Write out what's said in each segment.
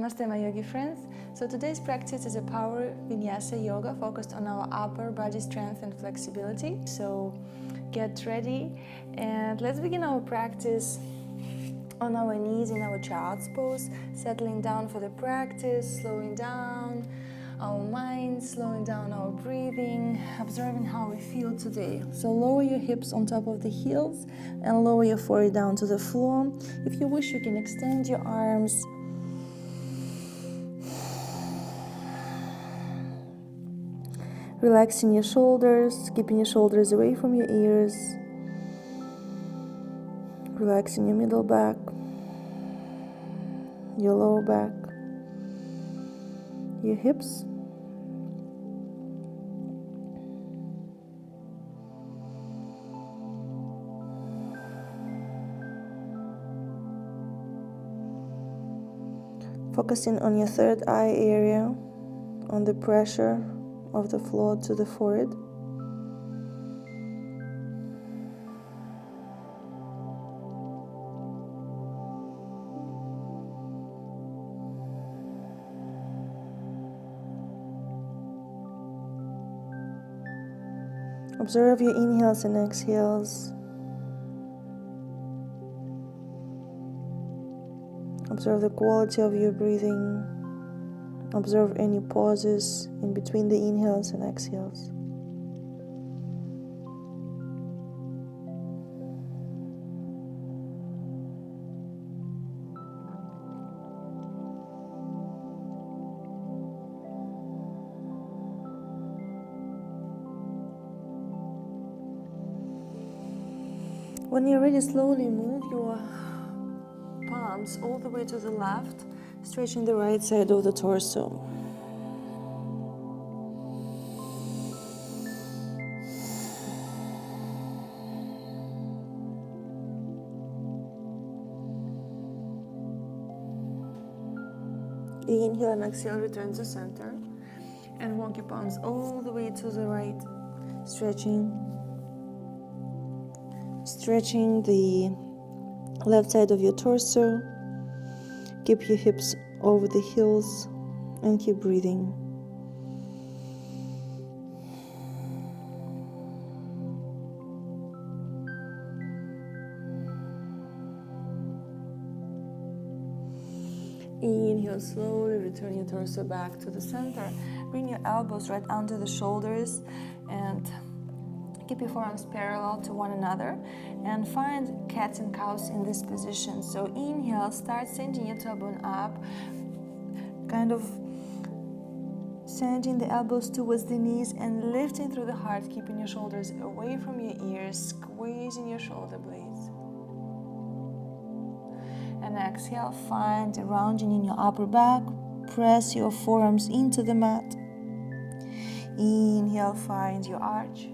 Namaste, my yogi friends. So today's practice is a power Vinyasa yoga focused on our upper body strength and flexibility. So get ready and let's begin our practice on our knees in our child's pose, settling down for the practice, slowing down our mind, slowing down our breathing, observing how we feel today. So lower your hips on top of the heels and lower your forehead down to the floor. If you wish, you can extend your arms. Relaxing your shoulders, keeping your shoulders away from your ears. Relaxing your middle back, your lower back, your hips. Focusing on your third eye area, on the pressure of the floor to the forehead. Observe your inhales and exhales. Observe the quality of your breathing. Observe any pauses in between the inhales and exhales. When you're ready, slowly move your palms all the way to the left, stretching the right side of the torso. Inhale and exhale, return to center. And walk your palms all the way to the right, stretching the left side of your torso. Keep your hips over the heels and keep breathing. Inhale, slowly return your torso back to the center. Bring your elbows right under the shoulders and keep your forearms parallel to one another and find cats and cows in this position. So inhale, start sending your tailbone up, kind of sending the elbows towards the knees and lifting through the heart, keeping your shoulders away from your ears, squeezing your shoulder blades. And exhale, find a rounding in your upper back, press your forearms into the mat. Inhale, find your arch.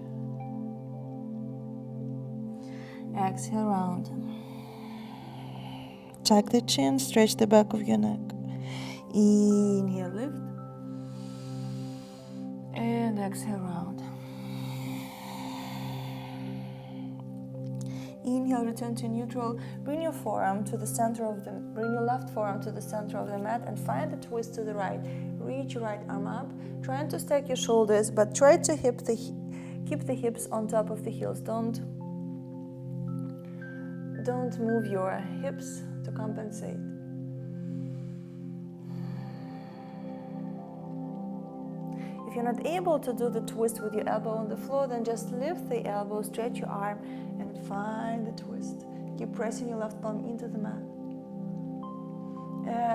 Exhale, round. Tuck the chin, stretch the back of your neck. Inhale, lift. And exhale, round. Inhale, return to neutral. Bring your left forearm to the center of the mat and find the twist to the right. Reach your right arm up, trying to stack your shoulders, but try to keep the hips on top of the heels. Don't move your hips to compensate. If you're not able to do the twist with your elbow on the floor, then just lift the elbow, stretch your arm, and find the twist. Keep pressing your left palm into the mat.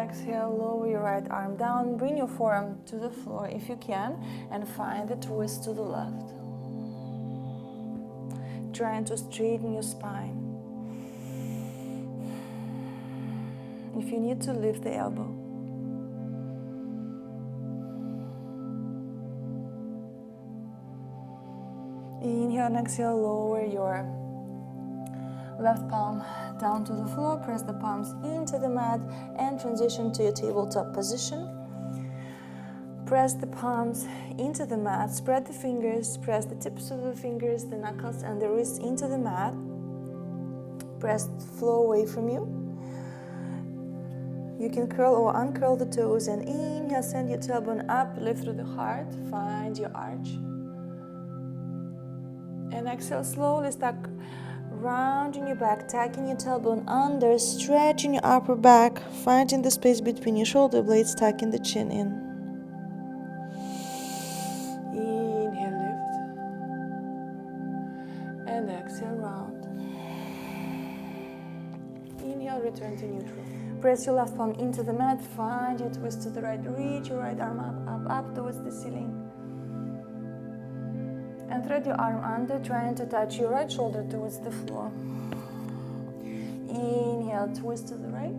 Exhale, lower your right arm down, bring your forearm to the floor if you can, and find the twist to the left. Trying to straighten your spine. If you need to, lift the elbow. Inhale and exhale, lower your left palm down to the floor, press the palms into the mat and transition to your tabletop position. Press the palms into the mat, spread the fingers, press the tips of the fingers, the knuckles and the wrists into the mat. Press the floor away from you. You can curl or uncurl the toes, and inhale, send your tailbone up, lift through the heart, find your arch. And exhale, slowly start rounding your back, tucking your tailbone under, stretching your upper back, finding the space between your shoulder blades, tucking the chin in. Inhale, lift. And exhale, round. Inhale, return to neutral. Press your left palm into the mat, find your twist to the right, reach your right arm up towards the ceiling. And thread your arm under, trying to touch your right shoulder towards the floor. Inhale, twist to the right.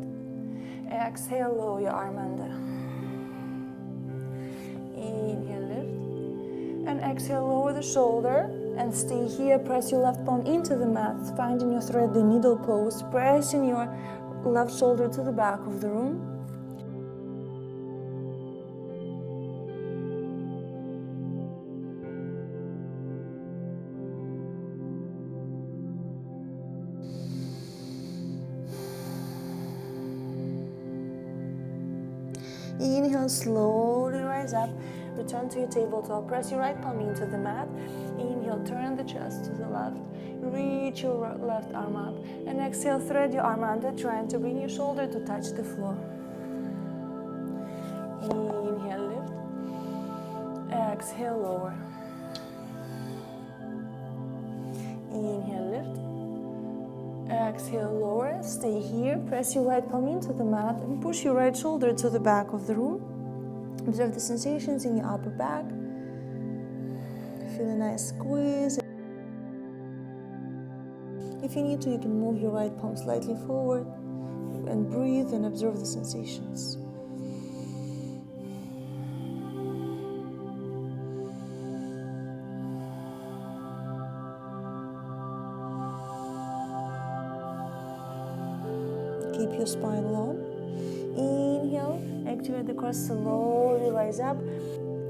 Exhale, lower your arm under. Inhale, lift. And exhale, lower the shoulder. And stay here, press your left palm into the mat, finding your thread, the needle pose, pressing your left shoulder to the back of the room. Inhale, slowly rise up, return to your tabletop, press your right palm into the mat. Inhale, turn the chest to the left, reach your left arm up, and exhale, thread your arm under, trying to bring your shoulder to touch the floor. Inhale, lift. Exhale, lower. Inhale, lift. Exhale, lower. Stay here. Press your right palm into the mat and push your right shoulder to the back of the room. Observe the sensations in your upper back. Feel a nice squeeze. If you need to, you can move your right palm slightly forward and breathe and observe the sensations. Keep your spine long. Inhale, activate the cross, slowly rise up.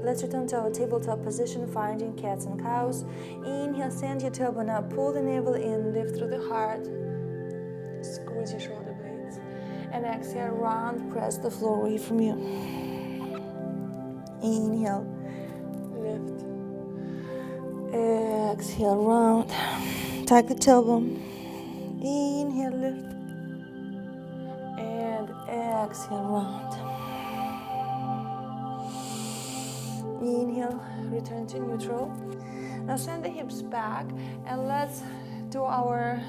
Let's return to our tabletop position, finding cats and cows. Inhale, send your tailbone up, pull the navel in, lift through the heart. Squeeze your shoulder blades. And exhale, round, press the floor away from you. Inhale, lift. Exhale, round. Tuck the tailbone. Inhale, lift. And exhale, round. Inhale, return to neutral. Now send the hips back and let's do our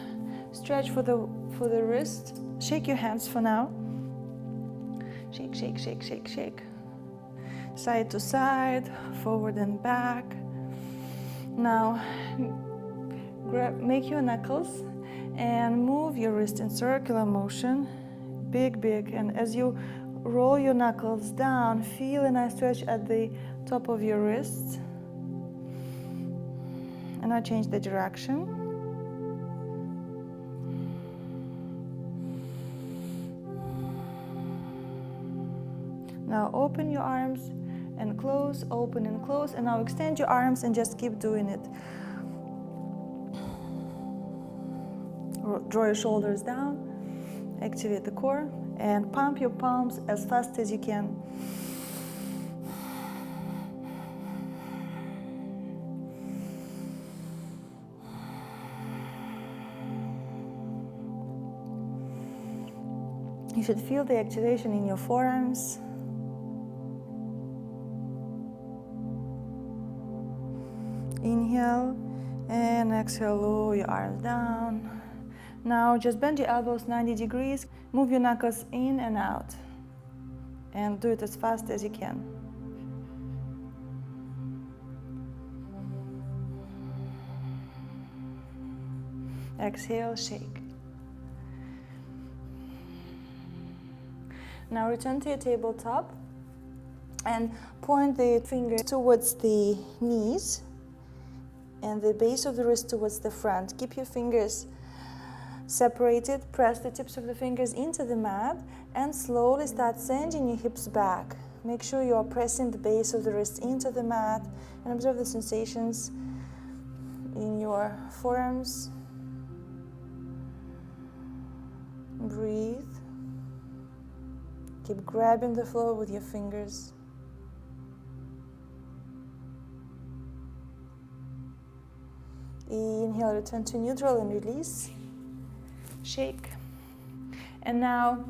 stretch for the wrist. Shake your hands for now. Shake, shake, shake, shake, shake. Side to side, forward and back. Now make your knuckles and move your wrist in circular motion. Big, big. And as you roll your knuckles down, feel a nice stretch at the top of your wrists. And now change the direction. Now open your arms and close, open and close. And now extend your arms and just keep doing it. Draw your shoulders down. Activate the core and pump your palms as fast as you can. You should feel the activation in your forearms. Inhale and exhale, lower your arms down. Now just bend your elbows 90 degrees, move your knuckles in and out, and do it as fast as you can. Exhale, shake. Now return to your tabletop and point the fingers towards the knees and the base of the wrist towards the front. Keep your fingers separated, press the tips of the fingers into the mat and slowly start sending your hips back. Make sure you are pressing the base of the wrist into the mat and observe the sensations in your forearms. Breathe. Keep grabbing the floor with your fingers. Inhale, return to neutral and release. Shake. And now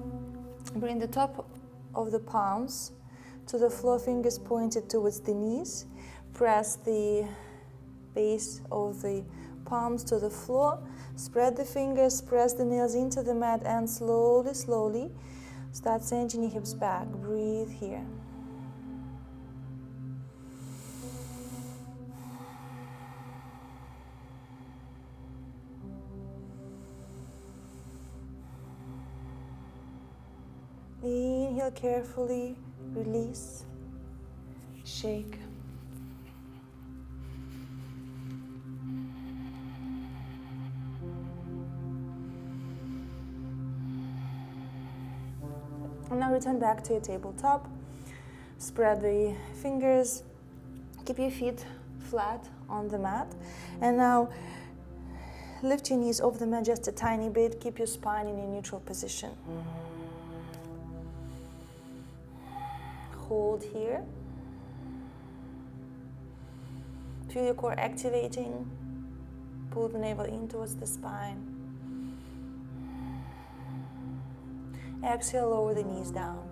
bring the top of the palms to the floor, fingers pointed towards the knees. Press the base of the palms to the floor. Spread the fingers, press the nails into the mat, and slowly, slowly start sending your hips back. Breathe here. Inhale carefully, release, shake. And now return back to your tabletop. Spread the fingers, keep your feet flat on the mat. And now lift your knees off the mat just a tiny bit. Keep your spine in a neutral position. Hold here. Feel your core activating. Pull the navel in towards the spine. Exhale, lower the knees down.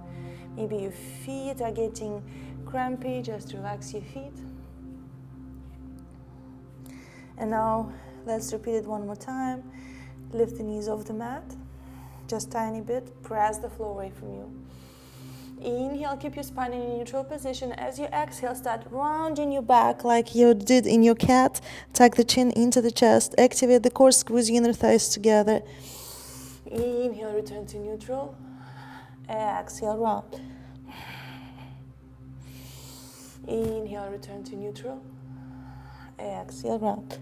Maybe your feet are getting crampy, just relax your feet. And now let's repeat it one more time. Lift the knees off the mat, just tiny bit. Press the floor away from you. Inhale, keep your spine in a neutral position. As you exhale, start rounding your back like you did in your cat. Tuck the chin into the chest. Activate the core, squeeze your inner thighs together. Inhale, return to neutral. Exhale, round. Inhale, return to neutral. Exhale, round.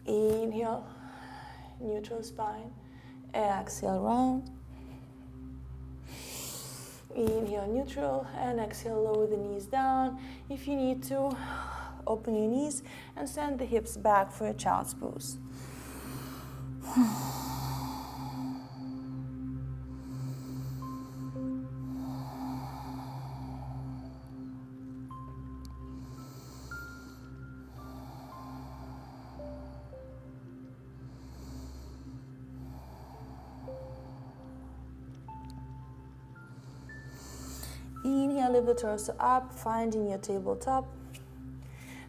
Inhale, neutral spine. Exhale, round. Inhale, neutral, and exhale, lower the knees down. If you need to, open your knees and send the hips back for a child's pose. Inhale, lift the torso up, finding your tabletop.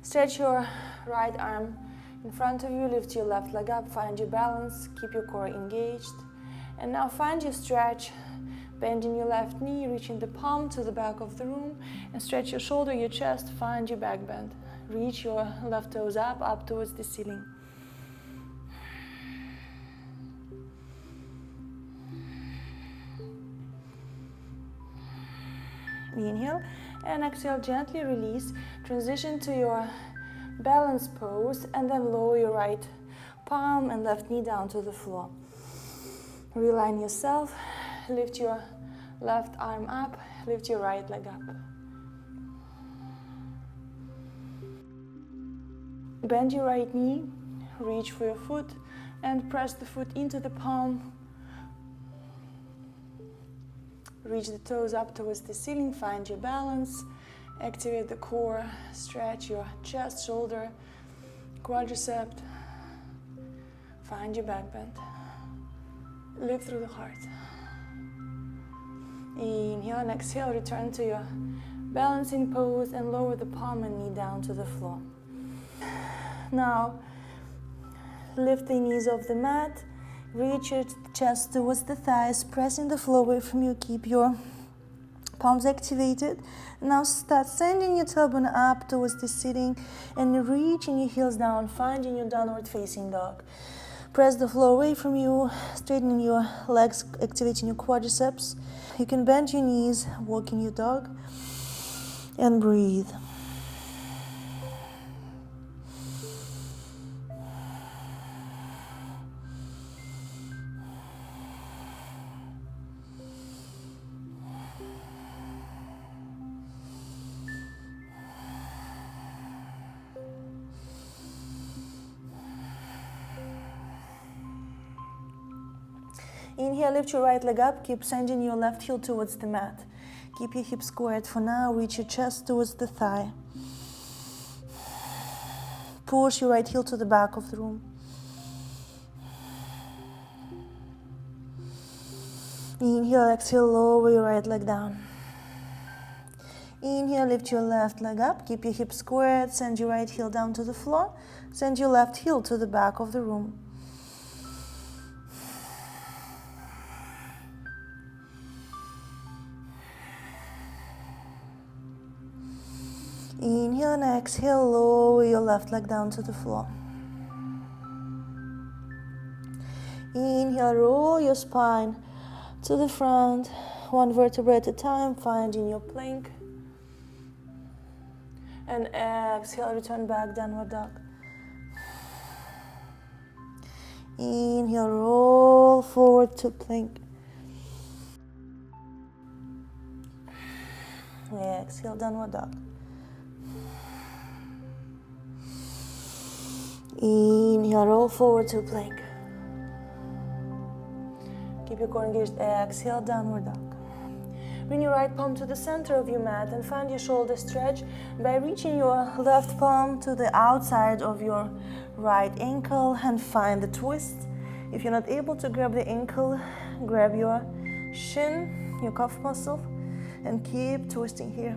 Stretch your right arm in front of you, lift your left leg up, find your balance, keep your core engaged. And now find your stretch, bending your left knee, reaching the palm to the back of the room, and stretch your shoulder, your chest, find your back bend. Reach your left toes up towards the ceiling. Inhale and exhale, gently release. Transition to your balance pose and then lower your right palm and left knee down to the floor. Realign yourself, lift your left arm up, lift your right leg up. Bend your right knee, reach for your foot and press the foot into the palm. Reach the toes up towards the ceiling, find your balance, activate the core, stretch your chest, shoulder, quadricep, find your back bend, lift through the heart. Inhale and exhale, return to your balancing pose and lower the palm and knee down to the floor. Now, lift the knees off the mat. Reach your chest towards the thighs, pressing the floor away from you. Keep your palms activated. Now start sending your tailbone up towards the ceiling and reaching your heels down, finding your downward facing dog. Press the floor away from you, straightening your legs, activating your quadriceps. You can bend your knees, walk in your dog, and breathe. Inhale, lift your right leg up. Keep sending your left heel towards the mat. Keep your hips squared for now. Reach your chest towards the thigh. Push your right heel to the back of the room. Inhale, exhale, lower your right leg down. Inhale, lift your left leg up. Keep your hips squared. Send your right heel down to the floor. Send your left heel to the back of the room. Inhale and exhale, lower your left leg down to the floor. Inhale, roll your spine to the front, one vertebra at a time, finding your plank. And exhale, return back, downward dog. Inhale, roll forward to plank. Exhale, downward dog. Inhale, roll forward to plank. Keep your core engaged. Exhale, downward dog. Bring your right palm to the center of your mat and find your shoulder stretch by reaching your left palm to the outside of your right ankle and find the twist. If you're not able to grab the ankle, grab your shin, your calf muscle, and keep twisting here.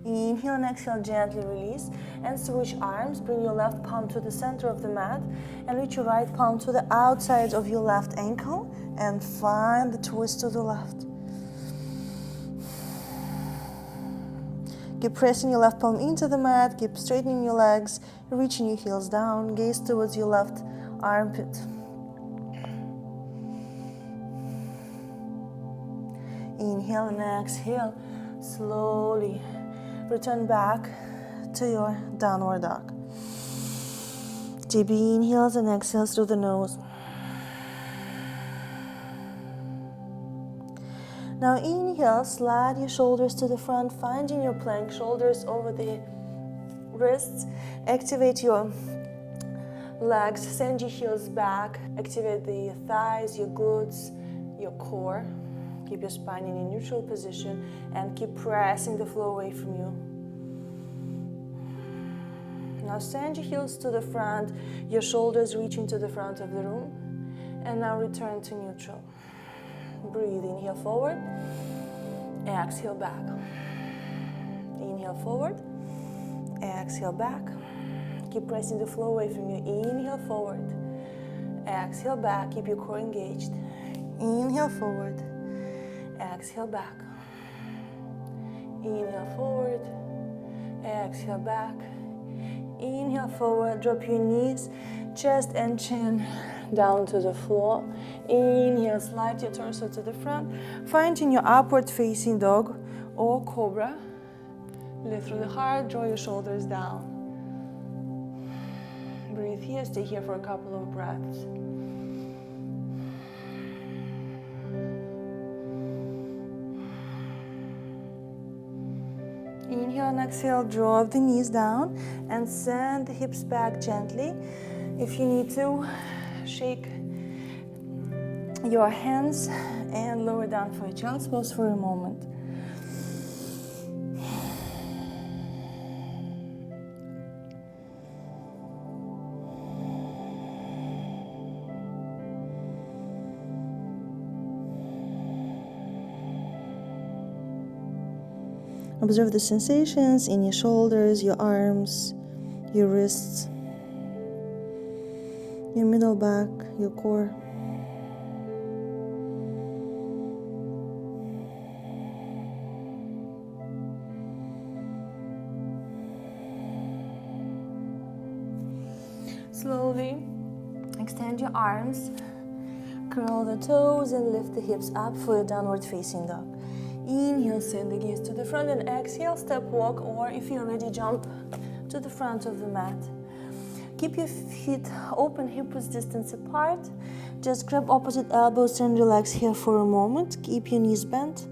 Inhale and exhale, gently release and switch arms. Bring your left palm to the center of the mat and reach your right palm to the outside of your left ankle and find the twist to the left. Keep pressing your left palm into the mat, keep straightening your legs, reaching your heels down, gaze towards your left armpit. Inhale and exhale, slowly return back to your downward dog. Deep inhales and exhales through the nose. Now inhale, slide your shoulders to the front, finding your plank, shoulders over the wrists. Activate your legs, send your heels back, activate the thighs, your glutes, your core. Keep your spine in a neutral position and keep pressing the floor away from you. Now send your heels to the front, your shoulders reaching to the front of the room. And now return to neutral. Breathe, inhale forward, exhale back. Inhale forward, exhale back. Keep pressing the floor away from you. Inhale forward, exhale back. Keep your core engaged. Inhale forward, exhale back. Inhale forward, exhale back. Inhale forward, drop your knees, chest and chin down to the floor. Inhale, slide your torso to the front. Finding your upward facing dog or cobra. Lift through the heart, draw your shoulders down. Breathe here, stay here for a couple of breaths. Inhale and exhale, drop the knees down and send the hips back gently. If you need to, shake your hands and lower down for a child's pose for a moment. Observe the sensations in your shoulders, your arms, your wrists, your middle back, your core. Slowly extend your arms, curl the toes and lift the hips up for a downward facing dog. Inhale, send the gaze to the front and exhale, step walk, or if you're ready, jump to the front of the mat. Keep your feet open, hip width distance apart. Just grab opposite elbows and relax here for a moment. Keep your knees bent.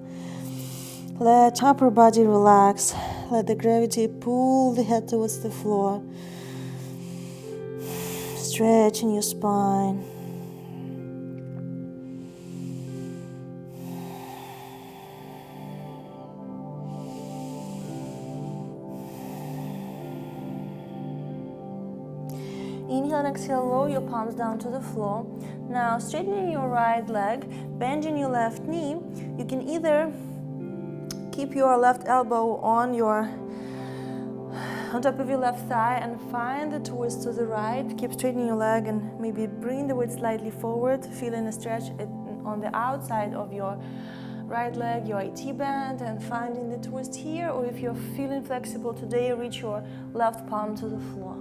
Let upper body relax. Let the gravity pull the head towards the floor. Stretching your spine. Inhale and exhale, lower your palms down to the floor. Now straightening your right leg, bending your left knee. You can either keep your left elbow on top of your left thigh and find the twist to the right. Keep straightening your leg and maybe bring the weight slightly forward, feeling a stretch on the outside of your right leg, your IT band, and finding the twist here. Or if you're feeling flexible today, reach your left palm to the floor.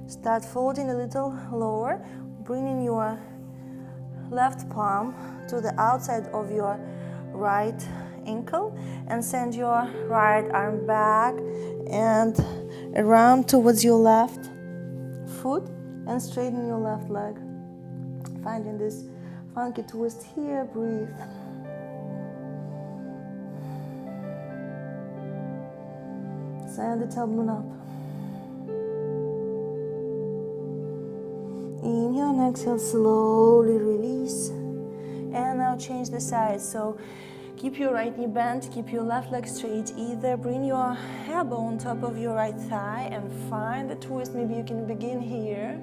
Start folding a little lower, bringing your left palm to the outside of your right ankle and send your right arm back and around towards your left foot and straighten your left leg. Finding this funky twist here, breathe. Send the tailbone up. Inhale and exhale, slowly release. And now change the side. So keep your right knee bent, keep your left leg straight. Either bring your elbow on top of your right thigh and find the twist. Maybe you can begin here.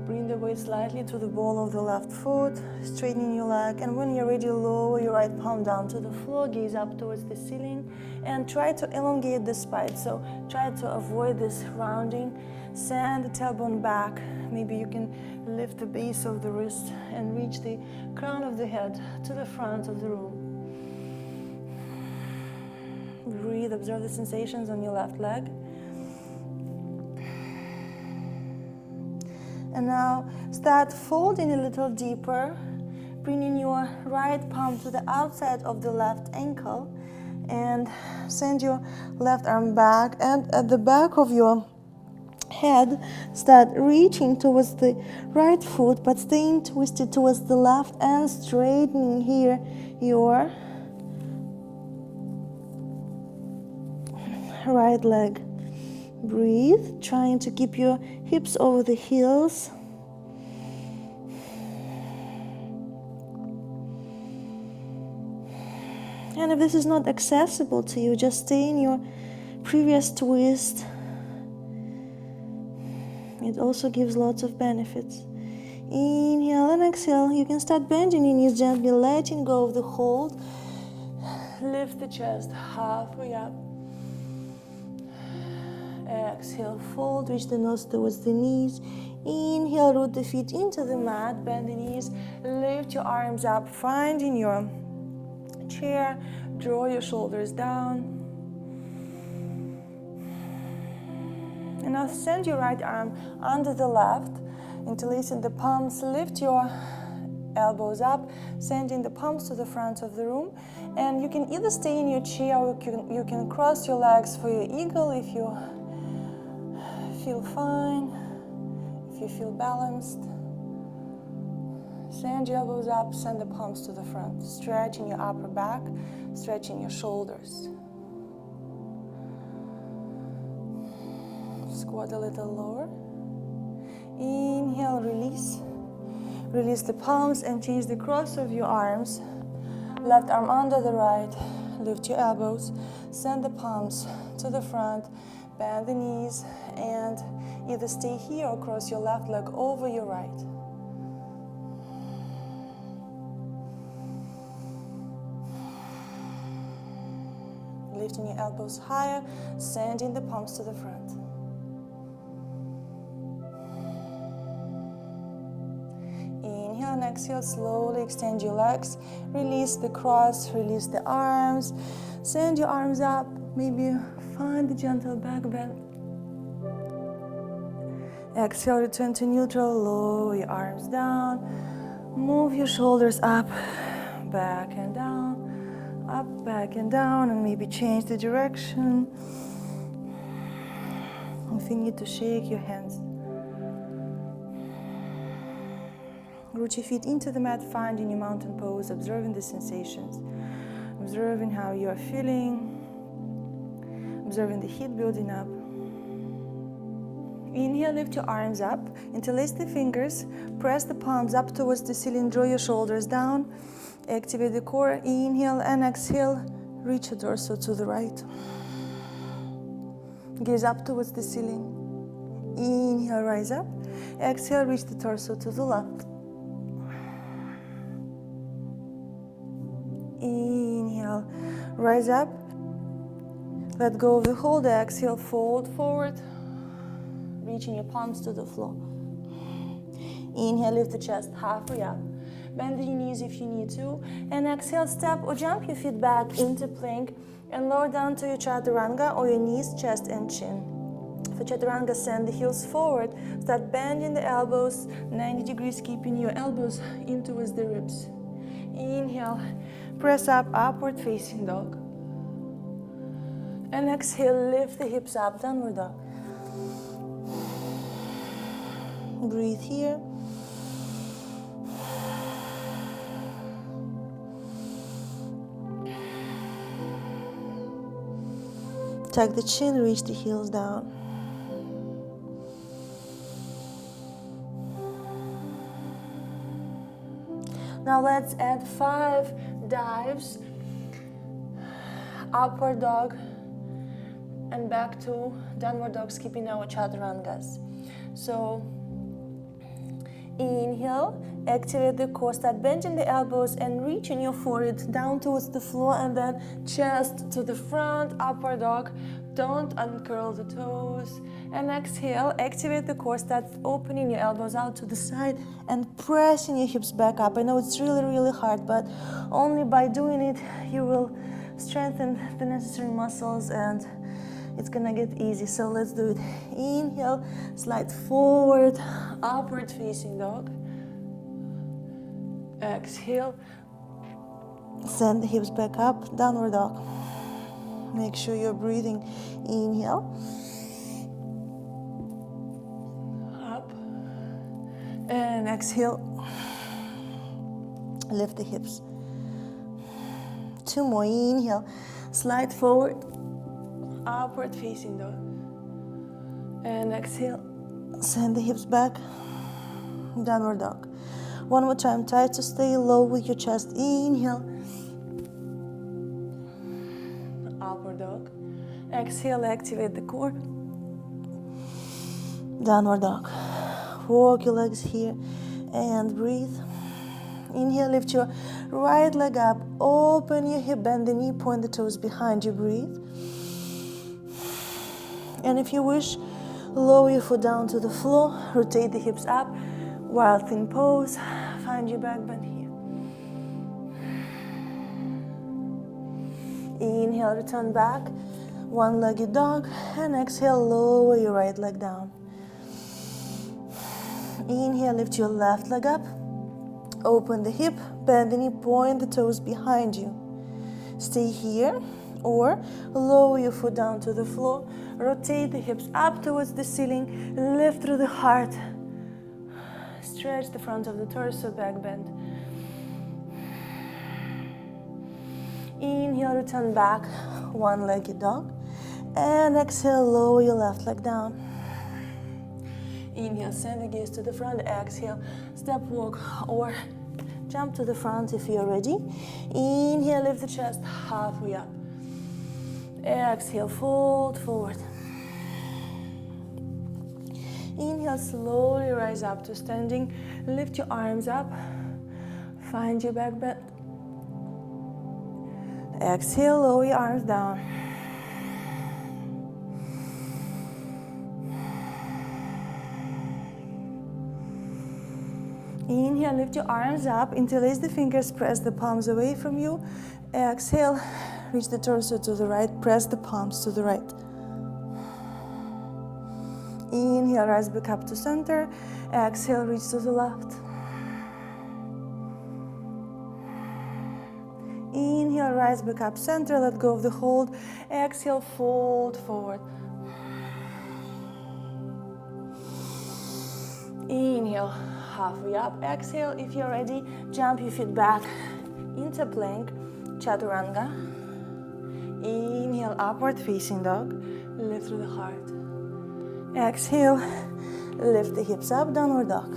Bring the weight slightly to the ball of the left foot, straightening your leg. And when you're ready, lower your right palm down to the floor, gaze up towards the ceiling, and try to elongate the spine. So try to avoid this rounding. Send the tailbone back. Maybe you can lift the base of the wrist and reach the crown of the head to the front of the room. Breathe, observe the sensations on your left leg. And now start folding a little deeper, bringing your right palm to the outside of the left ankle and send your left arm back, and at the back of your head start reaching towards the right foot but staying twisted towards the left and straightening here your right leg. Breathe, trying to keep your hips over the heels. And if this is not accessible to you, just stay in your previous twist. It also gives lots of benefits. Inhale and exhale. You can start bending your knees gently, letting go of the hold. Lift the chest halfway up. Exhale, fold, reach the nose towards the knees. Inhale, root the feet into the mat, bend the knees, lift your arms up, finding your chair, draw your shoulders down. And now send your right arm under the left, interlacing the palms, lift your elbows up, sending the palms to the front of the room. And you can either stay in your chair or you can cross your legs for your eagle if you feel fine, if you feel balanced. Send your elbows up, send the palms to the front, stretching your upper back, stretching your shoulders. Squat a little lower. Inhale, release. Release the palms and change the cross of your arms. Left arm under the right, lift your elbows, send the palms to the front, bend the knees, and either stay here or cross your left leg over your right. Lifting your elbows higher, sending the palms to the front. Inhale and exhale, slowly extend your legs, release the cross, release the arms, send your arms up, maybe find the gentle back bend. Exhale, return to neutral, lower your arms down, move your shoulders up, back and down, up, back and down, and maybe change the direction. If you need to shake your hands. Root your feet into the mat, finding your mountain pose, observing the sensations, observing how you are feeling, observing the heat building up. Inhale, lift your arms up, interlace the fingers, press the palms up towards the ceiling, draw your shoulders down, activate the core. Inhale and exhale, reach your torso to the right. Gaze up towards the ceiling. Inhale, rise up. Exhale, reach the torso to the left. Inhale, rise up. Let go of the hold. Exhale, fold forward, reaching your palms to the floor. Inhale, lift the chest halfway up. Bend your knees if you need to. And exhale, step or jump your feet back into plank and lower down to your chaturanga or your knees, chest and chin. For chaturanga, send the heels forward. Start bending the elbows 90 degrees, keeping your elbows in towards the ribs. Inhale, press up, upward facing dog. And exhale, lift the hips up, downward dog. Breathe here. Tuck the chin, reach the heels down. Now let's add 5 dives. Upward dog and back to downward dog, skipping our chaturangas. So inhale, activate the core, start bending the elbows and reaching your forehead down towards the floor, and then chest to the front, upward dog. Don't uncurl the toes. And exhale, activate the core, start opening your elbows out to the side and pressing your hips back up. I know it's really, really hard, but only by doing it you will strengthen the necessary muscles and it's gonna get easy. So let's do it. Inhale, slide forward, upward facing dog. Exhale, send the hips back up, downward dog. Make sure you're breathing. Inhale, up, and exhale, lift the hips. 2 more. Inhale, slide forward, upward facing dog. And exhale, send the hips back, downward dog. 1 more time, try to stay low with your chest. Inhale, upward dog. Exhale, activate the core, downward dog. Walk your legs here and breathe. Inhale, lift your right leg up, open your hip, bend the knee, point the toes behind you, breathe. And if you wish, lower your foot down to the floor, rotate the hips up, wild thing pose, find your back bend here. Inhale, return back, one-legged dog, and exhale, lower your right leg down. Inhale, lift your left leg up, open the hip, bend the knee, point the toes behind you. Stay here, or lower your foot down to the floor, rotate the hips up towards the ceiling, lift through the heart, stretch the front of the torso, back bend. Inhale, return back, one-legged dog, and exhale, lower your left leg down. Inhale, send the gaze to the front, exhale, step walk or jump to the front if you're ready. Inhale, lift the chest halfway up. Exhale, fold forward. Inhale, slowly rise up to standing. Lift your arms up. Find your back bend. Exhale, lower your arms down. Inhale, lift your arms up, interlace the fingers, press the palms away from you. Exhale, reach the torso to the right, press the palms to the right. Inhale, rise back up to center. Exhale, reach to the left. Inhale, rise back up center, let go of the hold. Exhale, fold forward. Inhale, halfway up. Exhale, if you're ready, jump your feet back into plank, chaturanga. Inhale, upward facing dog. Lift through the heart. Exhale, lift the hips up, downward dog.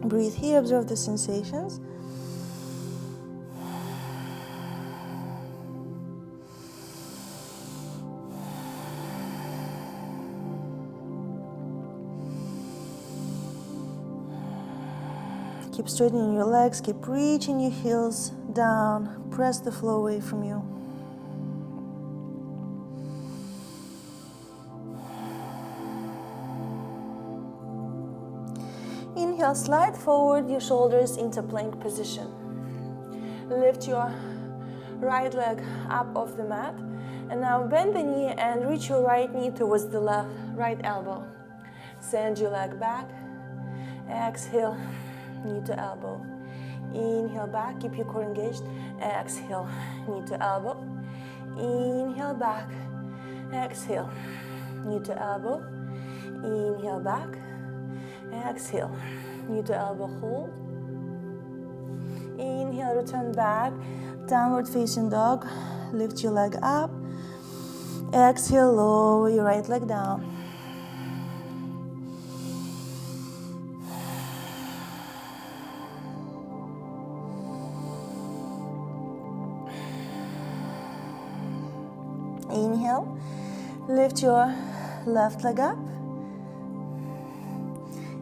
Breathe here, observe the sensations. Keep straightening your legs, keep reaching your heels down, press the floor away from you. Inhale, slide forward your shoulders into plank position. Lift your right leg up off the mat. And now bend the knee and reach your right knee towards the right elbow. Send your leg back. Exhale, knee to elbow. Inhale back, keep your core engaged. Exhale, knee to elbow. Inhale back. Exhale, knee to elbow. Inhale back. Exhale, knee to elbow, hold. Inhale, return back, downward facing dog. Lift your leg up. Exhale, lower your right leg down. Inhale, lift your left leg up.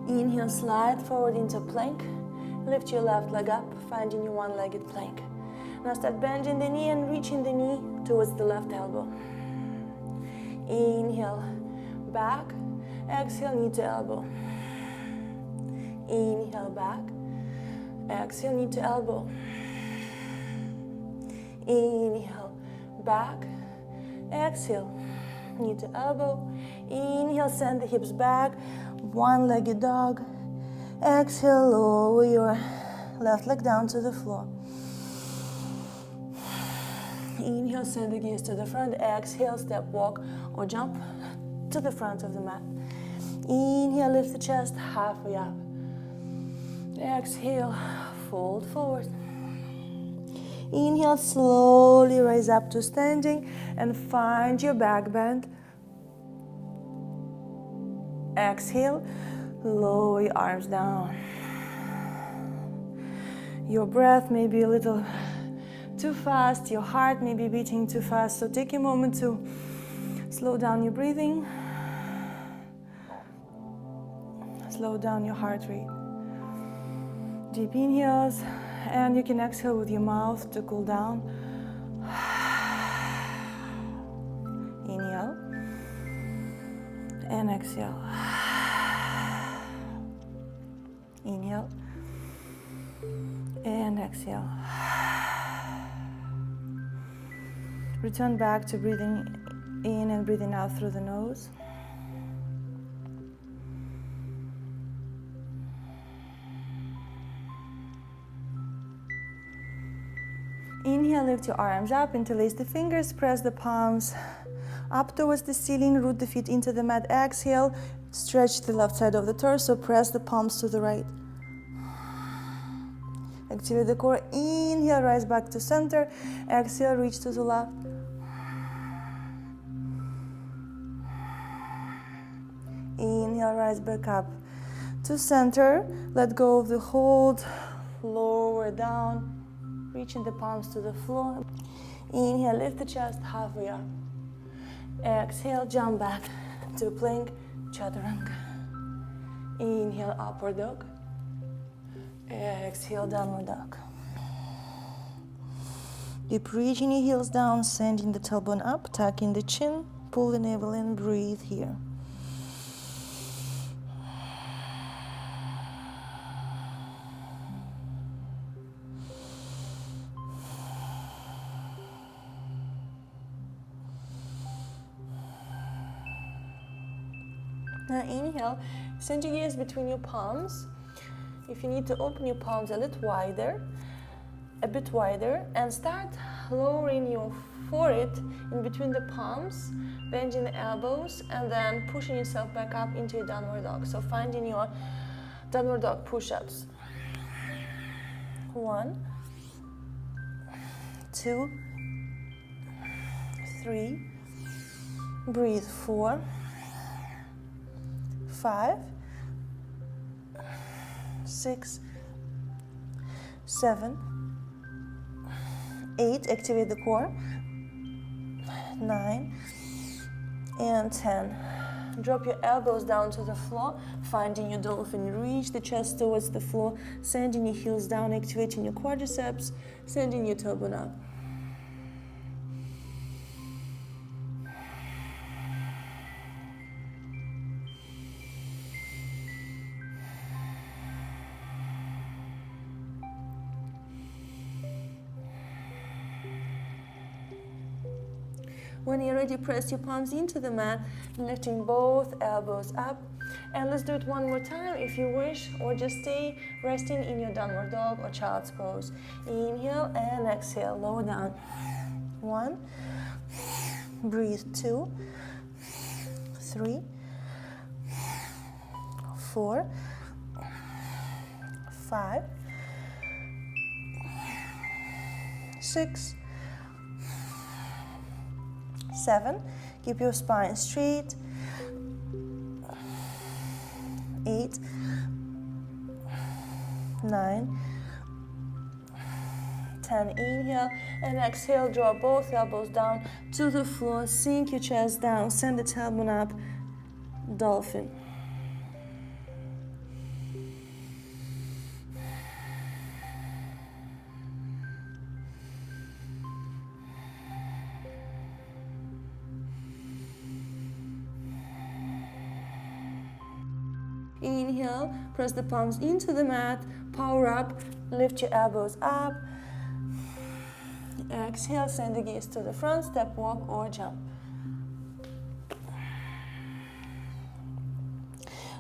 Inhale, slide forward into plank. Lift your left leg up, finding your one-legged plank. Now start bending the knee and reaching the knee towards the left elbow. Inhale, back. Exhale, knee to elbow. Inhale, back. Exhale, knee to elbow. Inhale, back. Exhale, knee to elbow. Inhale, send the hips back. One-legged dog. Exhale, lower your left leg down to the floor. Inhale, send the gaze to the front. Exhale, step, walk, or jump to the front of the mat. Inhale, lift the chest halfway up. Exhale, fold forward. Inhale, slowly rise up to standing and find your back bend. Exhale, lower your arms down. Your breath may be a little too fast, your heart may be beating too fast, so take a moment to slow down your breathing, slow down your heart rate. Deep inhales, and you can exhale with your mouth to cool down. Inhale and exhale. Inhale and exhale. Return back to breathing in and breathing out through the nose. Inhale, lift your arms up, interlace the fingers, press the palms up towards the ceiling, root the feet into the mat. Exhale, stretch the left side of the torso, press the palms to the right. Activate the core. Inhale, rise back to center. Exhale, reach to the left. Inhale, rise back up to center. Let go of the hold. Lower down. Reaching the palms to the floor. Inhale, lift the chest halfway up. Exhale, jump back to plank, chaturanga. Inhale, upward dog. Exhale, downward dog. Keep reaching your heels down, sending the tailbone up, tucking the chin, pull the navel in, breathe here. Now inhale, send your gaze between your palms. If you need to open your palms a bit wider, and start lowering your forehead in between the palms, bending the elbows and then pushing yourself back up into your downward dog. So finding your downward dog push-ups. 1, 2, 3, breathe, 4, 5, 6, 7, 8, activate the core, 9, and 10. Drop your elbows down to the floor, finding your dolphin. Reach the chest towards the floor, sending your heels down, activating your quadriceps, sending your tailbone up. When you're ready, press your palms into the mat, lifting both elbows up. And let's do it one more time if you wish, or just stay resting in your downward dog or child's pose. Inhale and exhale, lower down. 1, breathe, 2, 3, 4, 5, 6, 7, keep your spine straight, 8, 9, 10, inhale and exhale, draw both elbows down to the floor, sink your chest down, send the tailbone up, dolphin. Inhale, press the palms into the mat, power up, lift your elbows up. Exhale, send the gaze to the front, step, walk, or jump.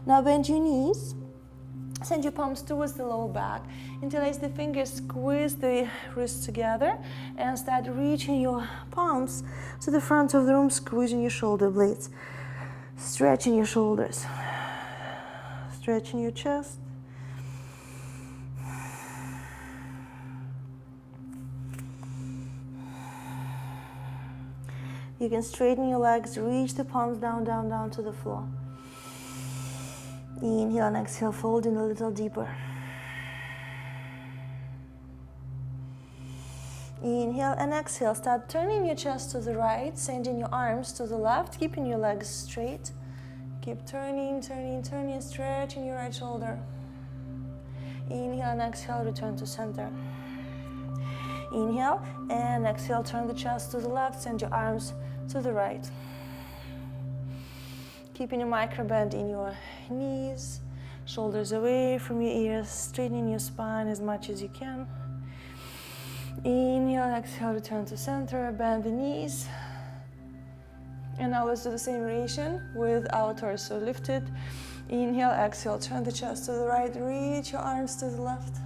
Now bend your knees, send your palms towards the lower back, interlace the fingers, squeeze the wrists together, and start reaching your palms to the front of the room, squeezing your shoulder blades, stretching your shoulders. Stretching your chest. You can straighten your legs, reach the palms down, down, down to the floor. Inhale and exhale, folding a little deeper. Inhale and exhale, start turning your chest to the right, sending your arms to the left, keeping your legs straight. Keep turning, turning, turning, stretching your right shoulder. Inhale and exhale, return to center. Inhale and exhale, turn the chest to the left, send your arms to the right. Keeping a micro bend in your knees, shoulders away from your ears, straightening your spine as much as you can. Inhale, exhale, return to center, bend the knees. And now let's do the same variation with our torso lifted. Inhale, exhale, turn the chest to the right, reach your arms to the left.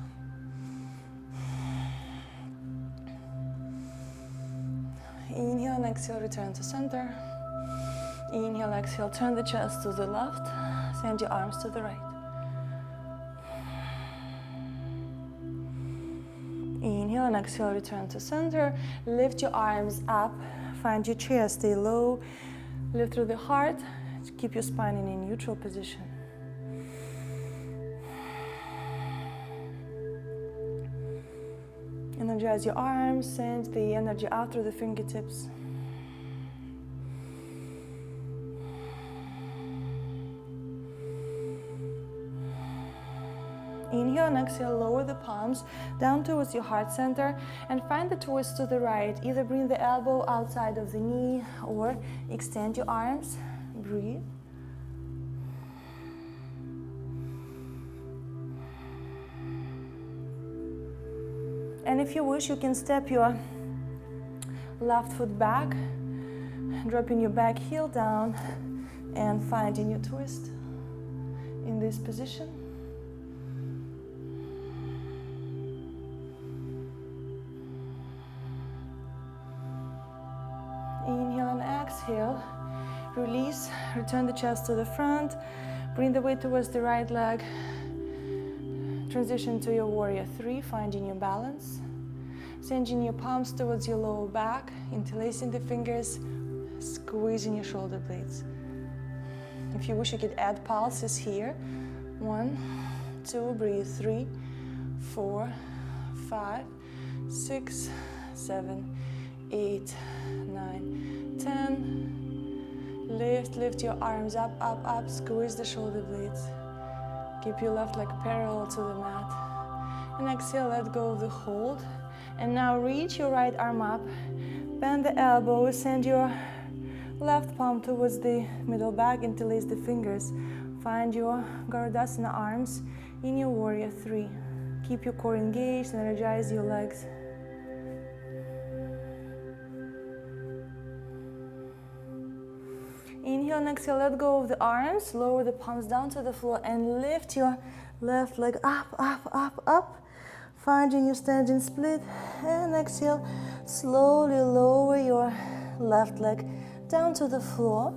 Inhale and exhale, return to center. Inhale, exhale, turn the chest to the left, send your arms to the right. Inhale and exhale, return to center. Lift your arms up, find your chair, stay low. Lift through the heart, keep your spine in a neutral position. Energize your arms, send the energy out through the fingertips. Inhale and exhale, lower the palms down towards your heart center and find the twist to the right. Either bring the elbow outside of the knee or extend your arms. Breathe. And if you wish, you can step your left foot back, dropping your back heel down and finding your twist in this position. Inhale and exhale, Release, return the chest to the front, bring the weight towards the right leg, transition to your warrior three, finding your balance, sending your palms towards your lower back, interlacing the fingers, squeezing your shoulder blades. If you wish, you could add pulses here. 1, 2, breathe, 3, 4, 5, 6, 7, 8, 9, 10. Lift your arms up, up, up, squeeze the shoulder blades. Keep your left leg parallel to the mat. And exhale, let go of the hold. And now reach your right arm up, bend the elbows, send your left palm towards the middle back, interlace the fingers. Find your Garudasana arms in your warrior three. Keep your core engaged, energize your legs. Inhale and exhale, let go of the arms, lower the palms down to the floor and lift your left leg up, up, up, up. Finding your standing split and exhale, slowly lower your left leg down to the floor.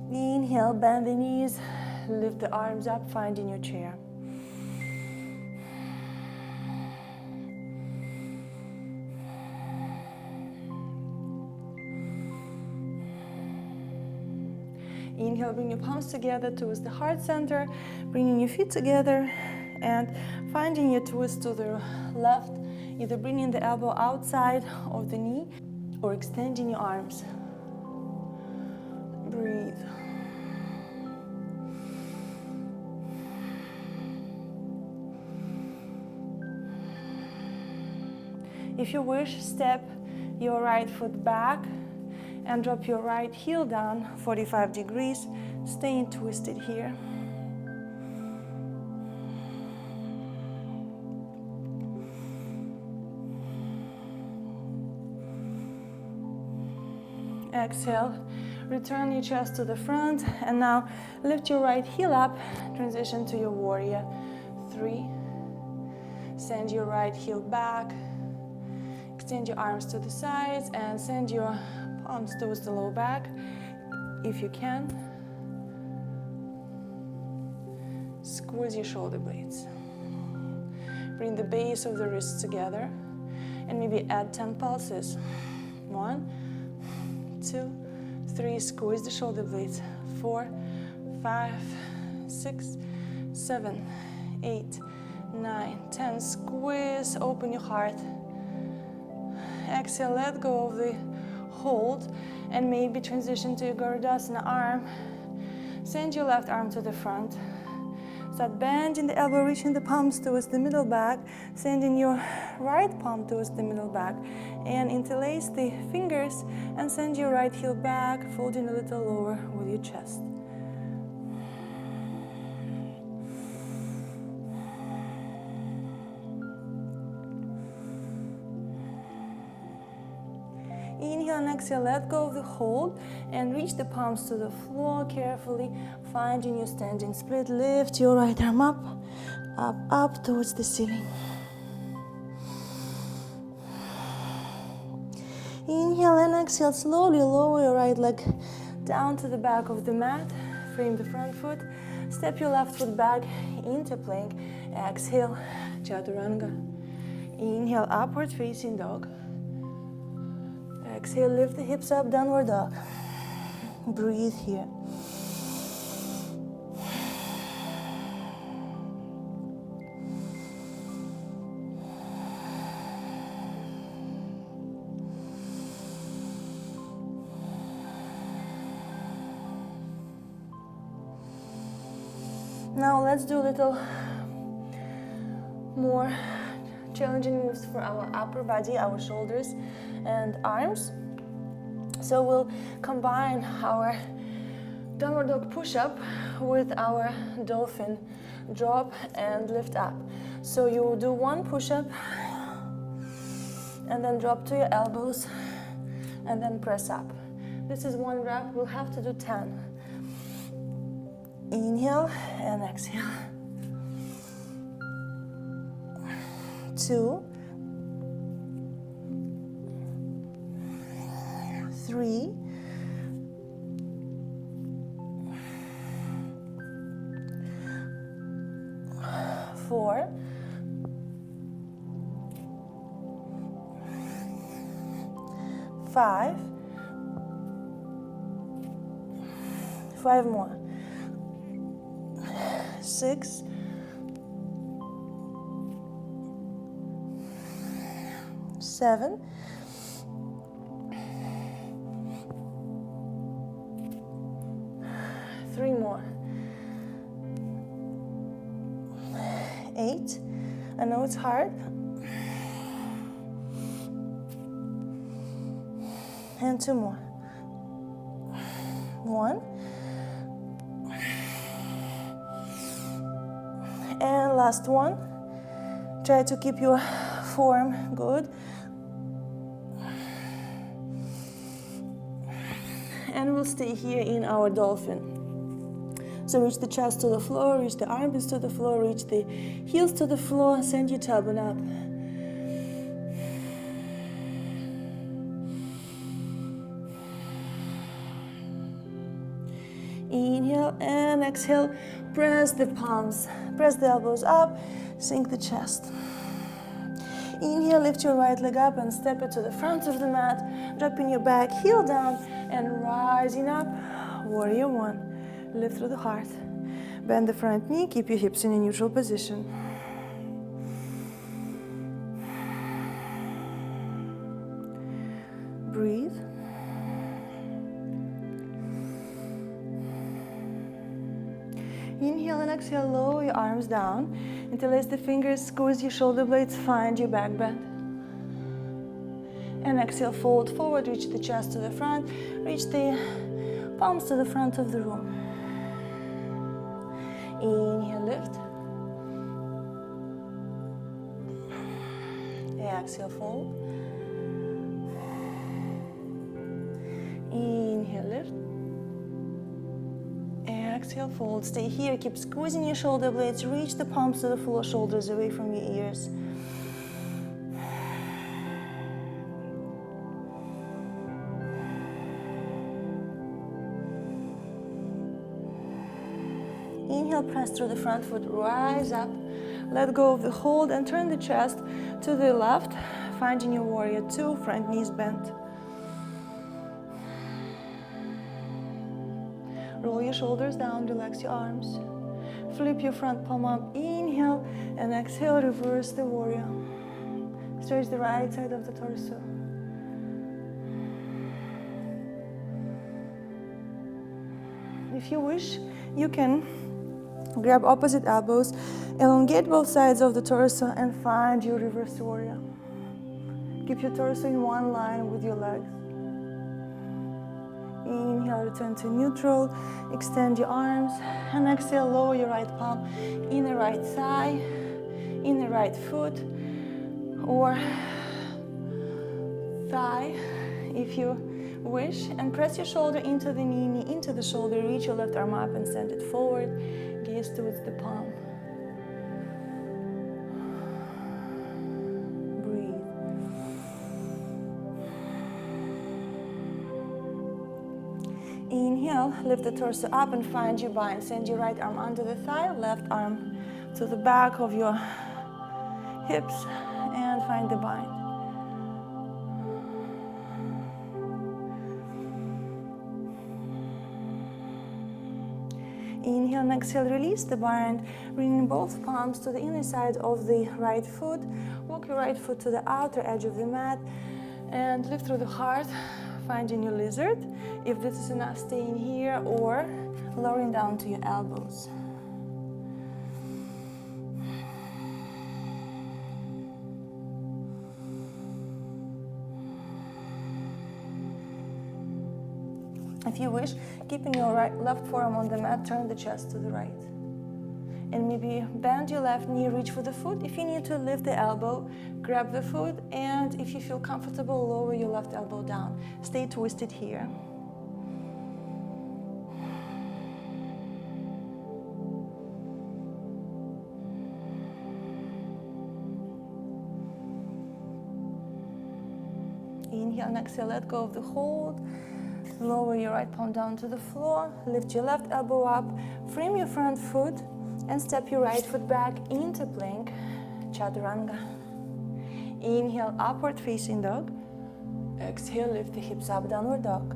Inhale, bend the knees, lift the arms up, finding your chair. Inhale, bring your palms together towards the heart center, bringing your feet together and finding your twist to the left, either bringing the elbow outside of the knee or extending your arms. Breathe. If you wish, step your right foot back and drop your right heel down 45 degrees, staying twisted here. Exhale, return your chest to the front, and now lift your right heel up, transition to your warrior three. Send your right heel back, extend your arms to the sides, and send your palms towards the low back, if you can. Squeeze your shoulder blades. Bring the base of the wrists together, and maybe add 10 pulses. 1, 2, 3, squeeze the shoulder blades. 4, 5, 6, 7, 8, 9, 10. Squeeze, open your heart. Exhale, let go of the hold, and maybe transition to your Garudasana arm. Send your left arm to the front. Start bending the elbow, reaching the palms towards the middle back, sending your right palm towards the middle back, and interlace the fingers and send your right heel back, folding a little lower with your chest. Inhale and exhale, let go of the hold and reach the palms to the floor carefully, finding your standing split. Lift your right arm up, up, up towards the ceiling. Inhale and exhale, slowly lower your right leg down to the back of the mat. Frame the front foot, step your left foot back into plank. Exhale, Chaturanga. Inhale, upward facing dog. Exhale, lift the hips up, downward dog. Breathe here. Now let's do a little more challenging moves for our upper body, our shoulders and arms. So we'll combine our downward dog push-up with our dolphin drop and lift up. So you will do one push-up and then drop to your elbows and then press up. This is one rep, we'll have to do 10. Inhale and exhale. 2, 3, 4, 5, 5 more, 6, 7, 3 more, 8, I know it's hard, and 2 more, 1, and last one. Try to keep your form good, and we'll stay here in our dolphin. So reach the chest to the floor, reach the armpits to the floor, reach the heels to the floor, send your tailbone up. Inhale and exhale, press the palms, press the elbows up, sink the chest. Inhale, lift your right leg up and step it to the front of the mat, dropping your back, heel down, and rising up, warrior one. Lift through the heart, bend the front knee, keep your hips in a neutral position. Breathe. Inhale and exhale, lower your arms down. Interlace the fingers, squeeze your shoulder blades, find your back bend. And exhale, fold forward, reach the chest to the front, reach the palms to the front of the room. Inhale, lift. Exhale, fold. Inhale, lift. Exhale, fold. Stay here. Keep squeezing your shoulder blades. Reach the palms to the floor, shoulders away from your ears. Inhale, press through the front foot, rise up. Let go of the hold and turn the chest to the left, finding your warrior two, front knees bent. Roll your shoulders down, relax your arms. Flip your front palm up, inhale, and exhale, reverse the warrior. Stretch the right side of the torso. If you wish, you can grab opposite elbows, elongate both sides of the torso, and find your reverse warrior. Keep your torso in one line with your legs. Inhale, return to neutral, extend your arms, and exhale, lower your right palm in the right thigh, in the right foot, or thigh, if you wish, and press your shoulder into the knee, knee into the shoulder, reach your left arm up and send it forward, gaze towards the palm. Inhale, lift the torso up and find your bind. Send your right arm under the thigh, left arm to the back of your hips, and find the bind. Inhale and exhale, release the bind, bringing both palms to the inner side of the right foot. Walk your right foot to the outer edge of the mat and lift through the heart. Finding your lizard, if this is enough, staying here or lowering down to your elbows. If you wish, keeping your left forearm on the mat, turn the chest to the right. And maybe bend your left knee, reach for the foot. If you need to lift the elbow, grab the foot, and if you feel comfortable, lower your left elbow down. Stay twisted here. Inhale and exhale, let go of the hold. Lower your right palm down to the floor. Lift your left elbow up. Frame your front foot And step your right foot back into plank, chaturanga. Inhale, upward facing dog. Exhale, lift the hips up, downward dog.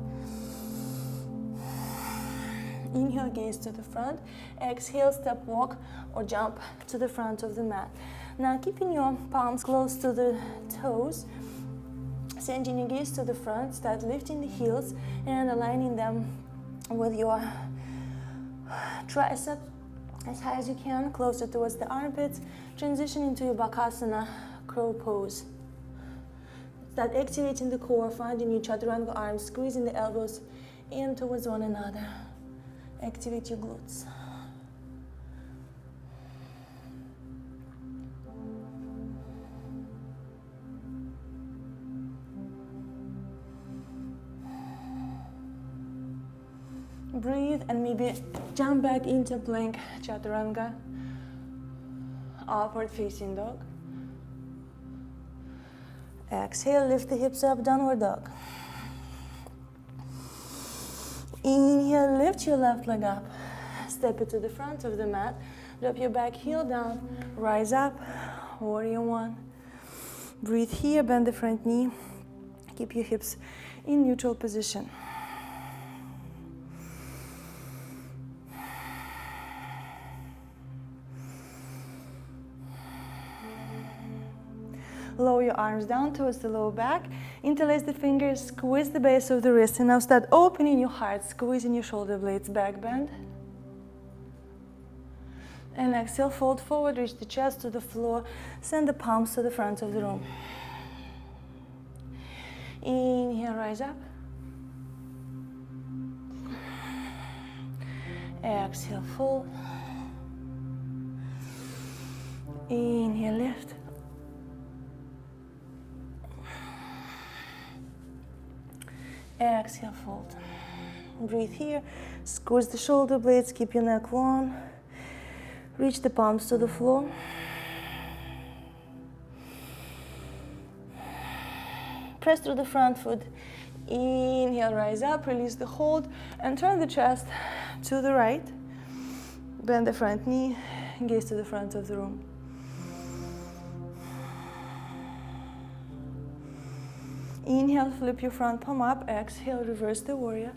Inhale, gaze to the front. Exhale, step, walk or jump to the front of the mat. Now keeping your palms close to the toes, sending your gaze to the front, start lifting the heels and aligning them with your triceps as high as you can, closer towards the armpits. Transition into your Bakasana crow pose. Start activating the core, finding your chaturanga arms, squeezing the elbows in towards one another. Activate your glutes. Breathe and maybe jump back into plank chaturanga, upward facing dog. Exhale, lift the hips up, downward dog. Inhale, lift your left leg up, step it to the front of the mat, drop your back heel down, rise up, warrior one. Breathe here, bend the front knee, keep your hips in neutral position. Lower your arms down towards the lower back. Interlace the fingers, squeeze the base of the wrist, and now start opening your heart, squeezing your shoulder blades, back bend. And exhale, fold forward, reach the chest to the floor, send the palms to the front of the room. Inhale, rise up. Exhale, fold. Inhale, lift. Exhale, fold. Breathe here. Squeeze the shoulder blades, keep your neck long. Reach the palms to the floor. Press through the front foot. Inhale, rise up, release the hold, and turn the chest to the right. Bend the front knee, gaze to the front of the room. Inhale, flip your front palm up. Exhale, reverse the warrior.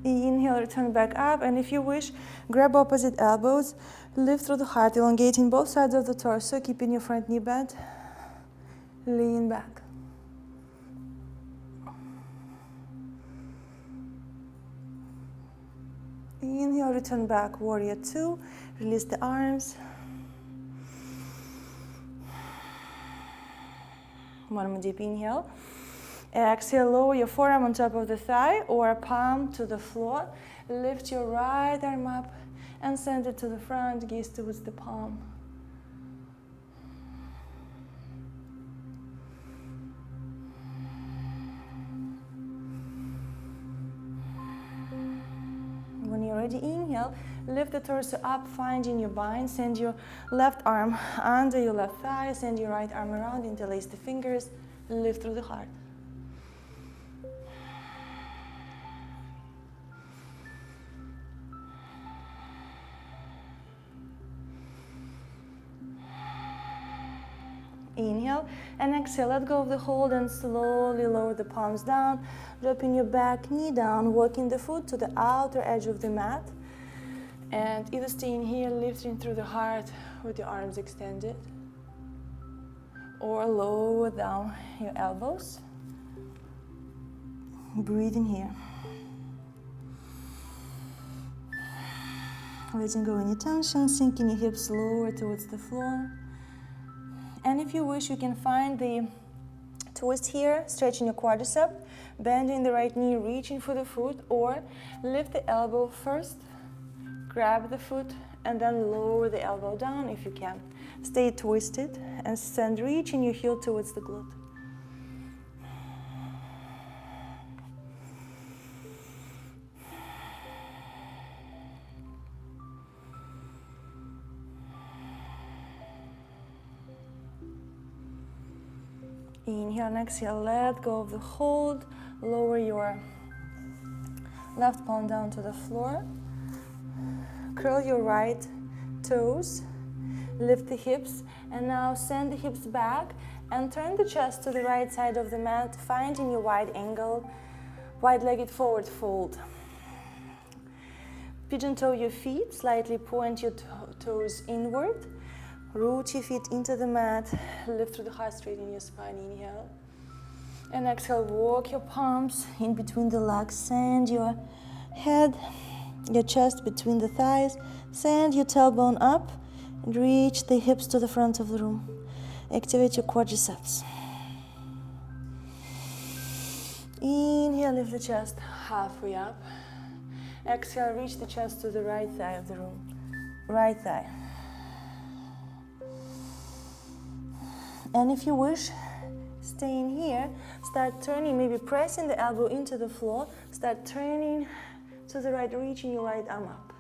Inhale, return back up, and if you wish, grab opposite elbows, lift through the heart, elongating both sides of the torso, keeping your front knee bent. Lean back. Inhale, return back, warrior two. Release the arms. One more deep inhale. Exhale, lower your forearm on top of the thigh or palm to the floor. Lift your right arm up and send it to the front, gaze towards the palm. When you're ready, inhale, lift the torso up, finding your bind. Send your left arm under your left thigh, send your right arm around, interlace the fingers, lift through the heart. Inhale and exhale, let go of the hold and slowly lower the palms down, dropping your back knee down, walking the foot to the outer edge of the mat, and either staying here, lifting through the heart with your arms extended, or lower down your elbows. Breathe in here. Letting go any tension, sinking your hips lower towards the floor. And if you wish, you can find the twist here, stretching your quadricep, bending the right knee, reaching for the foot, or lift the elbow first, grab the foot, and then lower the elbow down if you can. Stay twisted and stand, reaching your heel towards the glute. Inhale and exhale, let go of the hold. Lower your left palm down to the floor. Curl your right toes. Lift the hips. And now send the hips back and turn the chest to the right side of the mat, finding your wide angle, wide-legged forward fold. Pigeon toe your feet, slightly point your toes inward. Root your feet into the mat, lift through the heart, straighten your spine, inhale. And exhale, walk your palms in between the legs, send your head, your chest between the thighs, send your tailbone up and reach the hips to the front of the room. Activate your quadriceps. Inhale, lift the chest halfway up. Exhale, reach the chest to the right thigh of the room. Right thigh. And if you wish, stay in here, start turning, maybe pressing the elbow into the floor, start turning to the right, reaching your right arm up.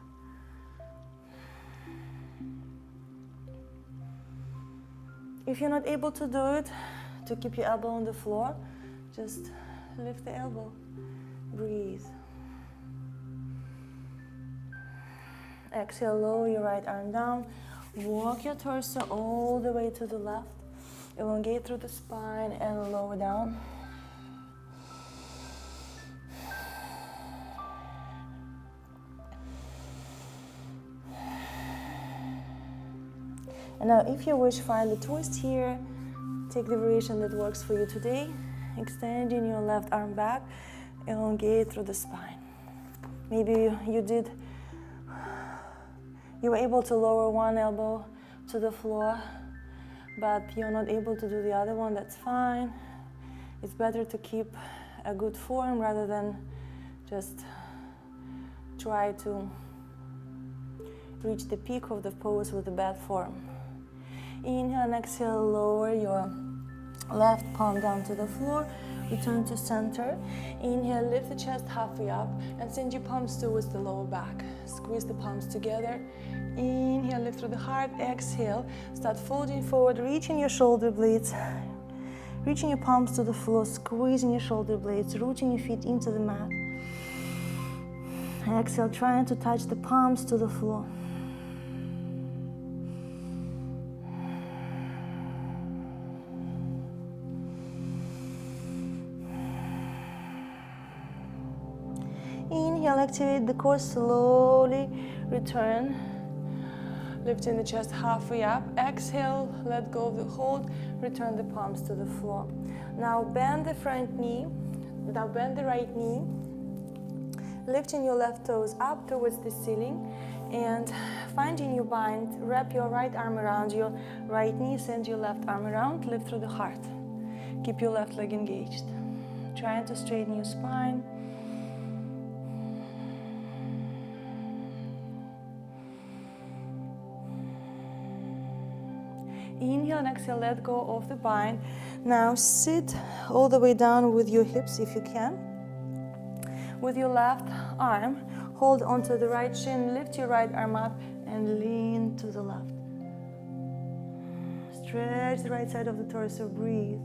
If you're not able to do it, to keep your elbow on the floor, just lift the elbow, breathe. Exhale, lower your right arm down, walk your torso all the way to the left. Elongate through the spine and lower down. And now if you wish, find a twist here. Take the variation that works for you today. Extending your left arm back, elongate through the spine. Maybe you were able to lower one elbow to the floor, but you're not able to do the other one, that's fine. It's better to keep a good form rather than just try to reach the peak of the pose with a bad form. Inhale and exhale, lower your left palm down to the floor, return to center. Inhale, lift the chest halfway up and send your palms towards the lower back. Squeeze the palms together. Inhale, lift through the heart. Exhale, start folding forward, reaching your shoulder blades, reaching your palms to the floor, squeezing your shoulder blades, rooting your feet into the mat. Exhale, trying to touch the palms to the floor. Inhale, activate the core, slowly return, lifting the chest halfway up. Exhale, let go of the hold, return the palms to the floor. Now bend the front knee, now bend the right knee, lifting your left toes up towards the ceiling and finding your bind, wrap your right arm around your right knee, send your left arm around, lift through the heart. Keep your left leg engaged. Trying to straighten your spine. Inhale and exhale, let go of the bind. Now sit all the way down with your hips if you can. With your left arm, hold onto the right shin, lift your right arm up and lean to the left. Stretch the right side of the torso, breathe.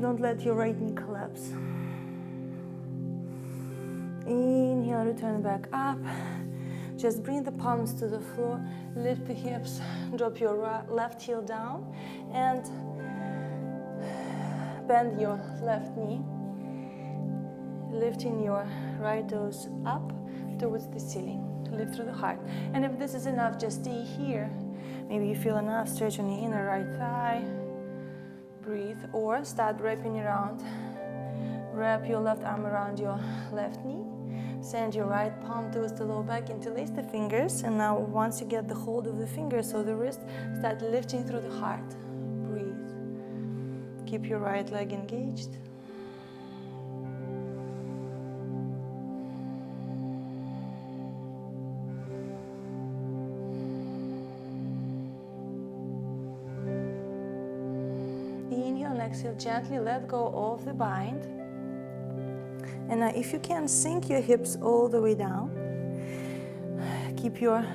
Don't let your right knee collapse. Inhale, return back up. Just bring the palms to the floor, lift the hips, drop your left heel down and bend your left knee, lifting your right toes up towards the ceiling. Lift through the heart. And if this is enough, just stay here. Maybe you feel enough, stretch on your inner right thigh. Breathe, or start wrapping around. Wrap your left arm around your left knee. Send your right palm towards the lower back, interlace the fingers, and now once you get the hold of the fingers or the wrist, start lifting through the heart. Breathe. Keep your right leg engaged. Inhale and exhale, gently let go of the bind. And now if you can, sink your hips all the way down. Keep your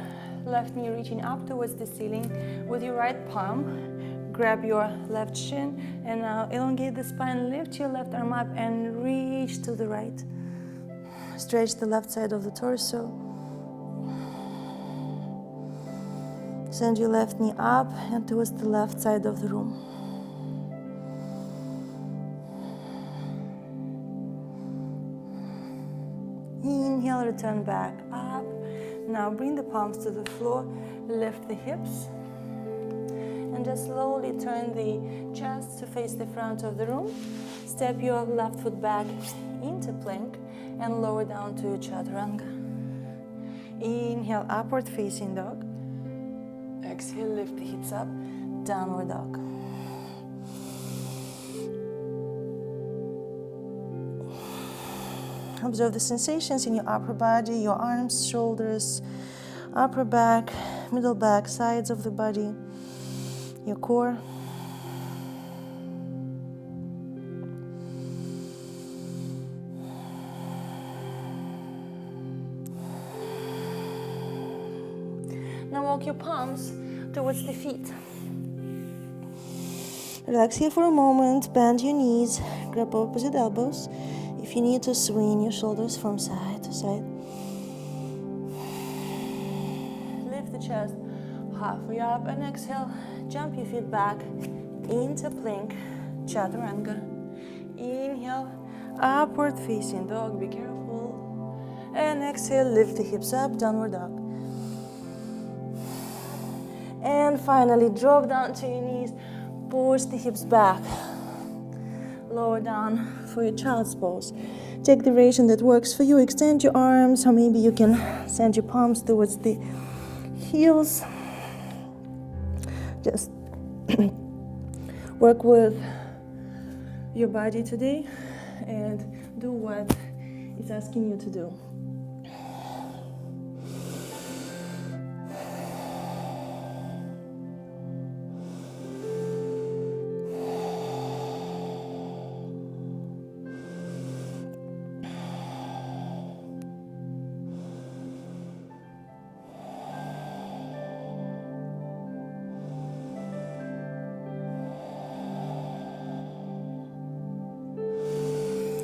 left knee reaching up towards the ceiling. With your right palm, grab your left shin, and now elongate the spine, lift your left arm up and reach to the right. Stretch the left side of the torso. Send your left knee up and towards the left side of the room. Inhale, return back up. Now bring the palms to the floor, lift the hips, and just slowly turn the chest to face the front of the room. Step your left foot back into plank and lower down to chaturanga. Inhale, upward facing dog. Exhale, lift the hips up, downward dog. Observe the sensations in your upper body, your arms, shoulders, upper back, middle back, sides of the body, your core. Now walk your palms towards the feet. Relax here for a moment, bend your knees, grab opposite elbows. If you need to swing your shoulders from side to side. Lift the chest halfway up and exhale. Jump your feet back into plank, chaturanga. Inhale, upward facing dog, be careful. And exhale, lift the hips up, downward dog. And finally, drop down to your knees, push the hips back. Lower down for your child's pose. Take the variation that works for you. Extend your arms, or maybe you can send your palms towards the heels. Just work with your body today and do what it's asking you to do.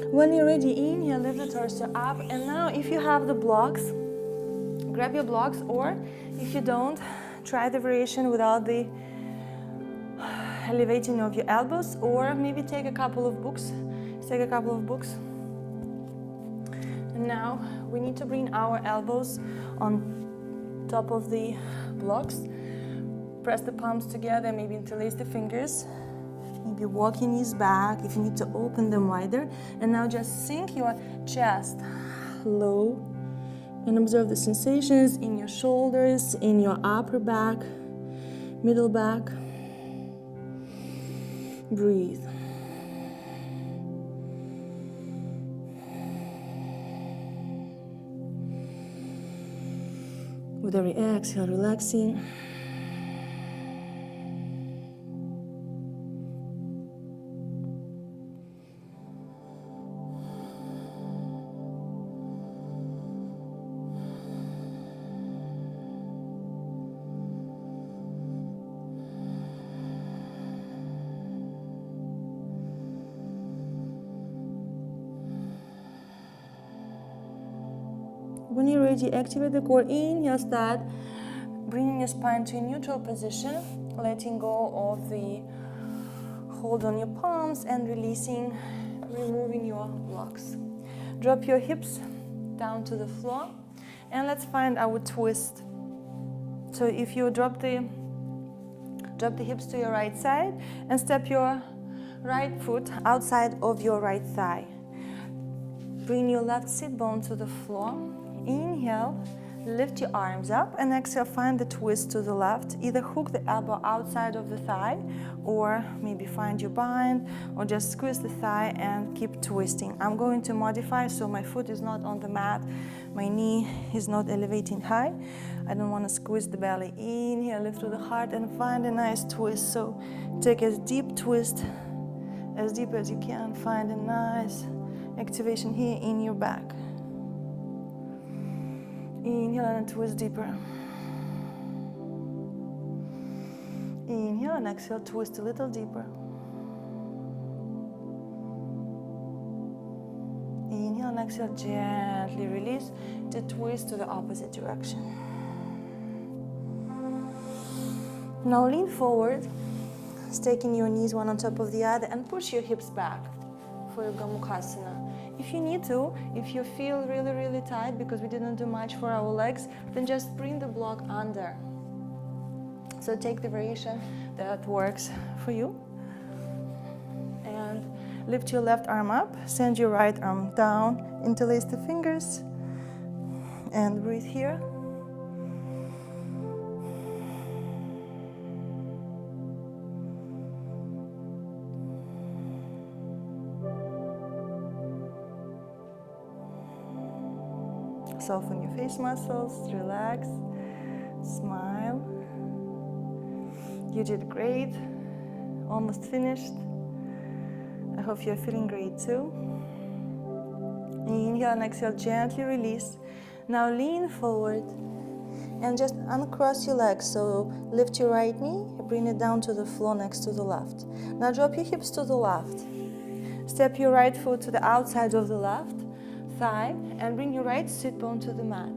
When you're ready, inhale, lift the torso up, and now if you have the blocks, grab your blocks, or if you don't, try the variation without the elevating of your elbows, or maybe take a couple of books. And now we need to bring our elbows on top of the blocks. Press the palms together, maybe interlace the fingers. Maybe walk your knees back if you need to open them wider. And now just sink your chest low and observe the sensations in your shoulders, in your upper back, middle back. Breathe. With every exhale, relaxing. When you're ready, activate the core. Inhale, start bringing your spine to a neutral position, letting go of the hold on your palms and releasing, removing your blocks. Drop your hips down to the floor, and let's find our twist. So if you drop the hips to your right side and step your right foot outside of your right thigh. Bring your left sit bone to the floor. Inhale, lift your arms up, and exhale, find the twist to the left. Either hook the elbow outside of the thigh, or maybe find your bind, or just squeeze the thigh and keep twisting. I'm going to modify so my foot is not on the mat, my knee is not elevating high. I don't want to squeeze the belly. Inhale, lift to the heart and find a nice twist. So take a deep twist, as deep as you can. Find a nice activation here in your back. Inhale and twist deeper. Inhale and exhale, twist a little deeper. Inhale and exhale, gently release the twist to the opposite direction. Now lean forward, staking your knees one on top of the other, and push your hips back for your Gomukhasana. If you need to, if you feel really, really tight because we didn't do much for our legs, then just bring the block under. So take the variation that works for you. And lift your left arm up, send your right arm down, interlace the fingers, and breathe here. Soften your face muscles, relax, smile. You did great, almost finished. I hope you're feeling great too. Inhale and exhale, gently release. Now lean forward and just uncross your legs. So lift your right knee, bring it down to the floor next to the left. Now drop your hips to the left. Step your right foot to the outside of the left thigh and bring your right sit bone to the mat.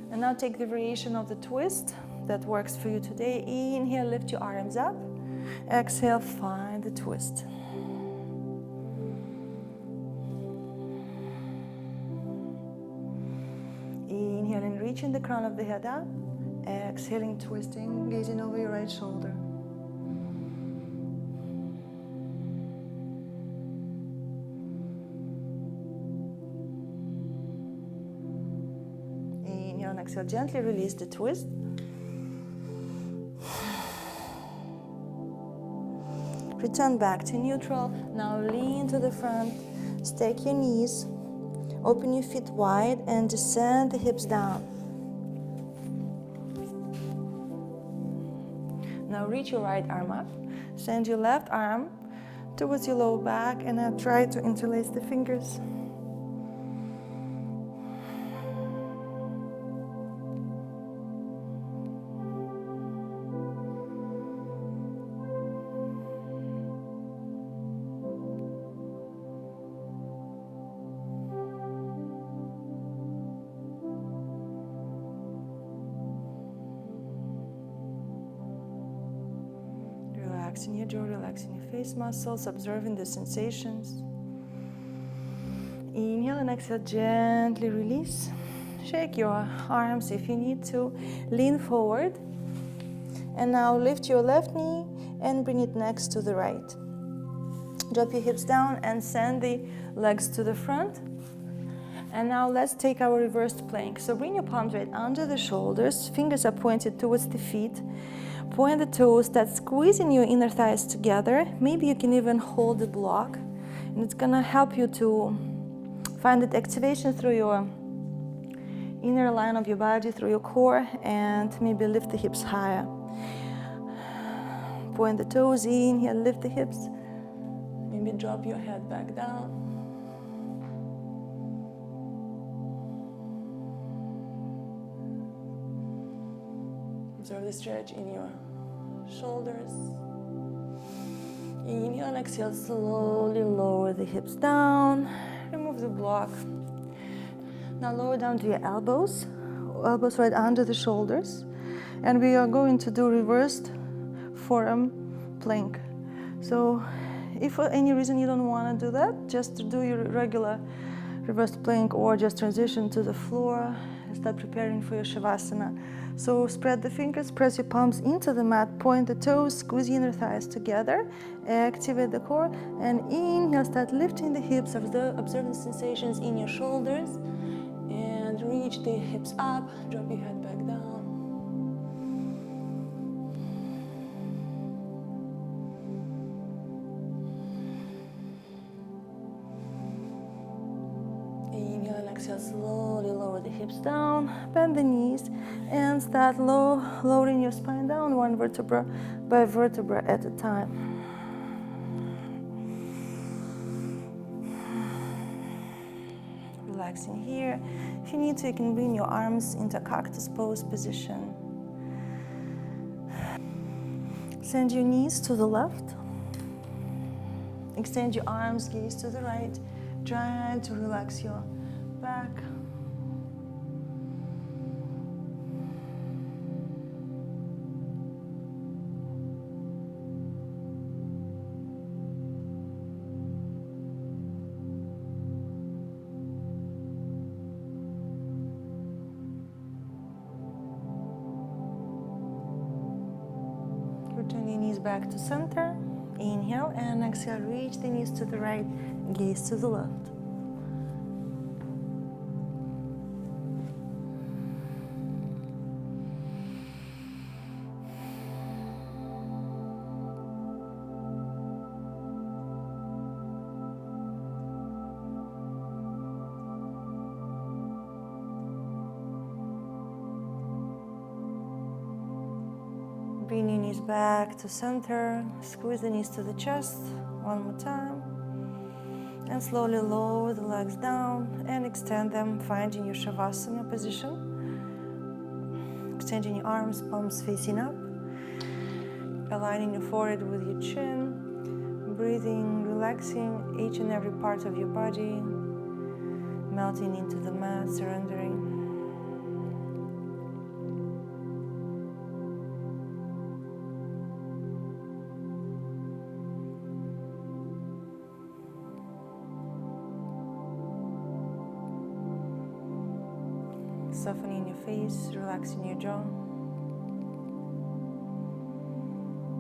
And now take the variation of the twist that works for you today. Inhale, lift your arms up. Exhale, find the twist. Inhaling, reaching the crown of the head up. Exhaling, twisting, gazing over your right shoulder. Inhale and exhale, gently release the twist. Return back to neutral. Now lean to the front, stake your knees, open your feet wide and descend the hips down. Now reach your right arm up, send your left arm towards your lower back and now try to interlace the fingers. Relaxing your jaw, relaxing your face muscles, observing the sensations. Inhale and exhale, gently release. Shake your arms if you need to. Lean forward. And now lift your left knee and bring it next to the right. Drop your hips down and send the legs to the front. And now let's take our reversed plank. So bring your palms right under the shoulders. Fingers are pointed towards the feet. Point the toes, start squeezing your inner thighs together. Maybe you can even hold the block. And it's gonna help you to find that activation through your inner line of your body, through your core, and maybe lift the hips higher. Point the toes in here, lift the hips. Maybe drop your head back down. Observe the stretch in your shoulders. Inhale and exhale, slowly lower the hips down. Remove the block. Now lower down to your elbows. Elbows right under the shoulders. And we are going to do reversed forearm plank. So if for any reason you don't want to do that, just do your regular reversed plank or just transition to the floor and start preparing for your Shavasana. So spread the fingers, press your palms into the mat, point the toes, squeeze your inner thighs together, activate the core, and inhale, start lifting the hips, observe the sensations in your shoulders, and reach the hips up, drop your head back down. Inhale and exhale, slowly lower the hips down, bend the knees, and start lowering your spine down one vertebra by vertebra at a time. Relaxing here. If you need to, you can bring your arms into cactus pose position. Extend your knees to the left. Extend your arms, gaze to the right. Try to relax your back. Return your knees back to center. Inhale and exhale, reach the knees to the right, gaze to the left. Bring your knees back to center, squeeze the knees to the chest, one more time. And slowly lower the legs down and extend them, finding your Shavasana position. Extending your arms, palms facing up. Aligning your forehead with your chin. Breathing, relaxing each and every part of your body. Melting into the mat, surrendering. Softening your face, relaxing your jaw.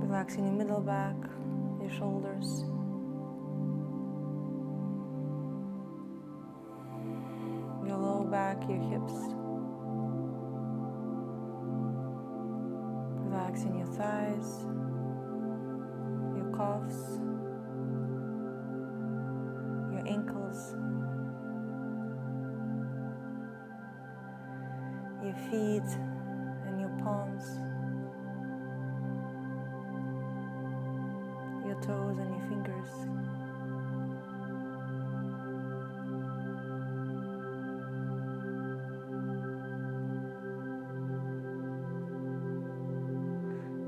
Relaxing your middle back, your shoulders. Your low back, your hips. Relaxing your thighs, your calves, your ankles. Your feet and your palms, your toes and your fingers.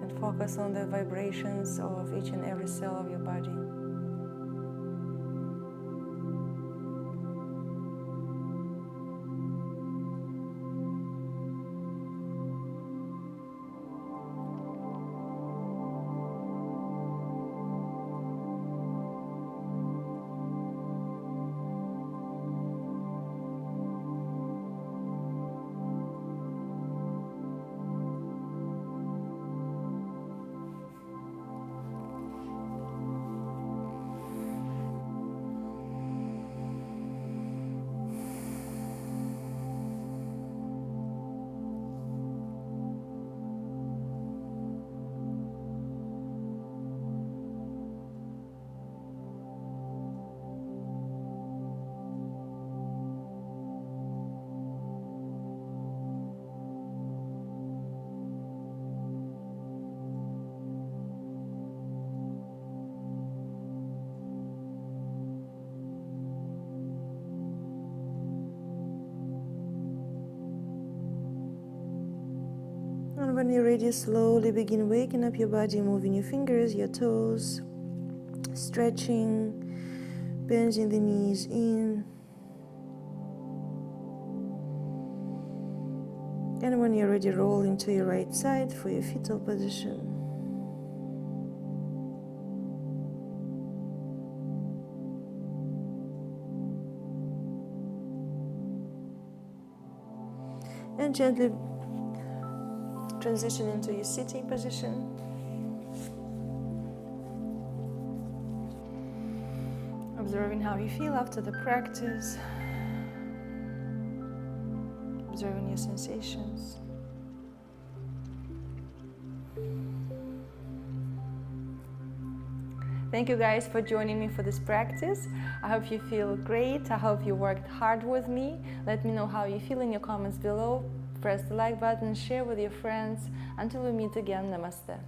And focus on the vibrations of each and every cell of your body. And when you're ready, slowly begin waking up your body, moving your fingers, your toes, stretching, bending the knees in. And when you're ready, roll into your right side for your fetal position. And gently transition into your sitting position. Observing how you feel after the practice. Observing your sensations. Thank you guys for joining me for this practice. I hope you feel great. I hope you worked hard with me. Let me know how you feel in your comments below. Press the like button, share with your friends. Until we meet again, namaste.